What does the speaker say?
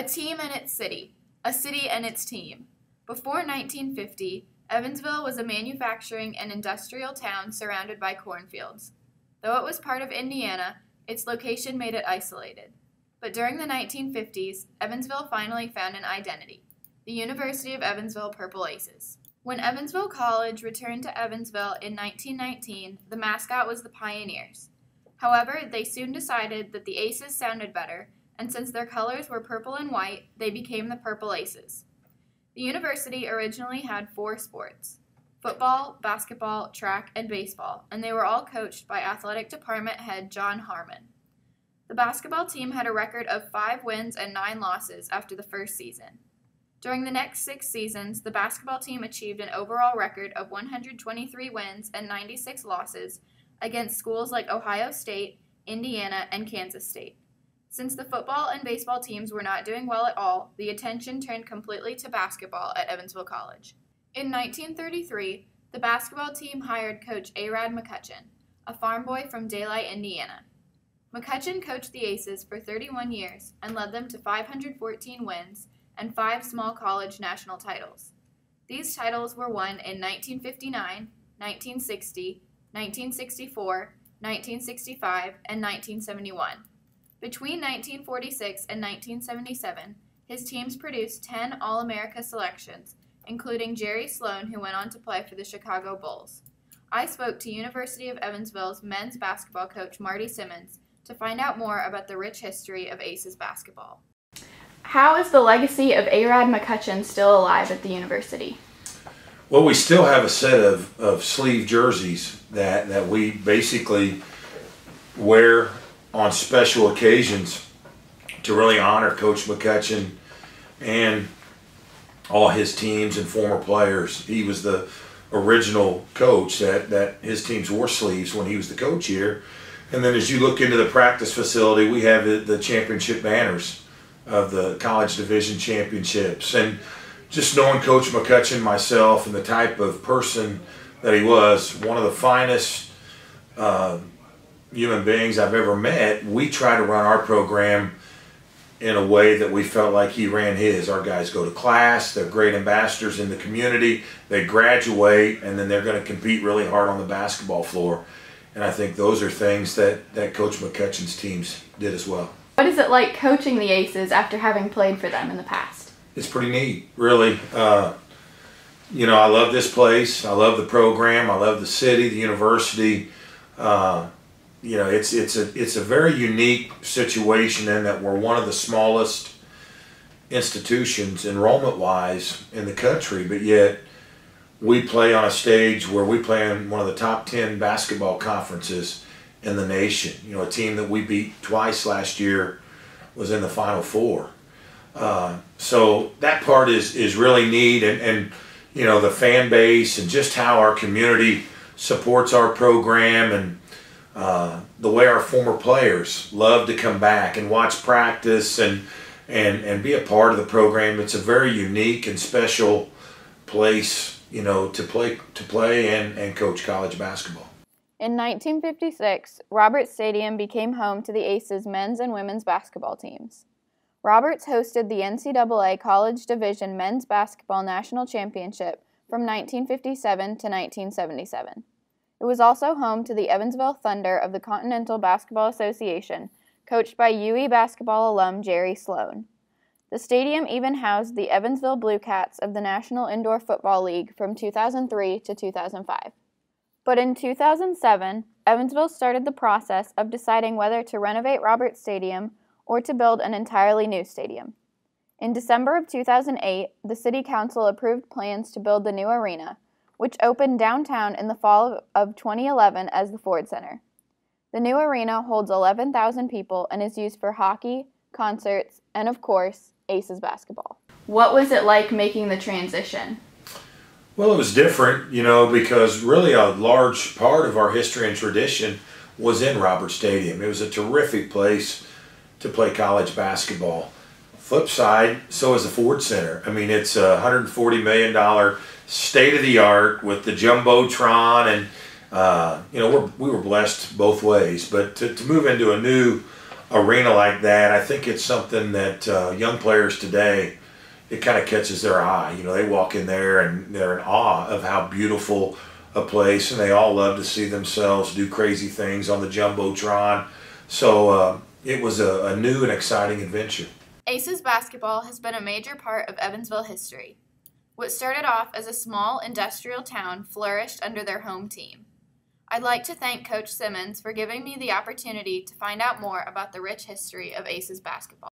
A team and its city. A city and its team. Before 1950, Evansville was a manufacturing and industrial town surrounded by cornfields. Though it was part of Indiana, its location made it isolated. But during the 1950s, Evansville finally found an identity: the University of Evansville Purple Aces. When Evansville College returned to Evansville in 1919, the mascot was the Pioneers. However, they soon decided that the Aces sounded better, and since their colors were purple and white, they became the Purple Aces. The university originally had 4 sports: football, basketball, track, and baseball, and they were all coached by athletic department head John Harmon. The basketball team had a record of 5 wins and 9 losses after the first season. During the next 6 seasons, the basketball team achieved an overall record of 123 wins and 96 losses against schools like Ohio State, Indiana, and Kansas State. Since the football and baseball teams were not doing well at all, the attention turned completely to basketball at Evansville College. In 1933, the basketball team hired Coach Arad McCutcheon, a farm boy from Daylight, Indiana. McCutcheon coached the Aces for 31 years and led them to 514 wins and 5 small college national titles. These titles were won in 1959, 1960, 1964, 1965, and 1971. Between 1946 and 1977, his teams produced 10 All-America selections, including Jerry Sloan, who went on to play for the Chicago Bulls. I spoke to University of Evansville's men's basketball coach Marty Simmons to find out more about the rich history of Aces basketball. How is the legacy of Arad McCutcheon still alive at the university? Well, we still have a set of sleeve jerseys that we basically wear on special occasions to really honor Coach McCutcheon and all his teams and former players. He was the original coach that his teams wore sleeves when he was the coach here. And then as you look into the practice facility, we have the championship banners of the college division championships. And just knowing Coach McCutcheon, myself, and the type of person that he was, one of the finest human beings I've ever met, we try to run our program in a way that we felt like he ran his. Our guys go to class, they're great ambassadors in the community, they graduate, and then they're going to compete really hard on the basketball floor. And I think those are things that Coach McCutcheon's teams did as well. What is it like coaching the Aces after having played for them in the past? It's pretty neat, really. You know, I love this place. I love the program. I love the city, the university. You know, it's a very unique situation in that we're one of the smallest institutions enrollment-wise in the country, but yet we play on a stage where we play in one of the top 10 basketball conferences in the nation. You know, a team that we beat twice last year was in the Final Four. So that part is really neat, and you know, the fan base and just how our community supports our program, and the way our former players love to come back and watch practice and be a part of the program. It's a very unique and special place, you know, to play and coach college basketball. In 1956, Roberts Stadium became home to the Aces men's and women's basketball teams. Roberts hosted the NCAA College Division Men's Basketball National Championship from 1957 to 1977. It was also home to the Evansville Thunder of the Continental Basketball Association, coached by UE basketball alum Jerry Sloan. The stadium even housed the Evansville Blue Cats of the National Indoor Football League from 2003 to 2005. But in 2007, Evansville started the process of deciding whether to renovate Roberts Stadium or to build an entirely new stadium. In December of 2008, the City Council approved plans to build the new arena, which opened downtown in the fall of 2011 as the Ford Center. The new arena holds 11,000 people and is used for hockey, concerts, and of course, Aces basketball. What was it like making the transition? Well, it was different, you know, because really a large part of our history and tradition was in Roberts Stadium. It was a terrific place to play college basketball. Flip side, so is the Ford Center. I mean, it's a $140 million state-of-the-art with the Jumbotron, and you know, we were blessed both ways. But to move into a new arena like that, I think it's something that young players today, it kind of catches their eye. You know, they walk in there and they're in awe of how beautiful a place, and they all love to see themselves do crazy things on the Jumbotron. So it was a new and exciting adventure. Aces basketball has been a major part of Evansville history. What started off as a small industrial town flourished under their home team. I'd like to thank Coach Simmons for giving me the opportunity to find out more about the rich history of Aces basketball.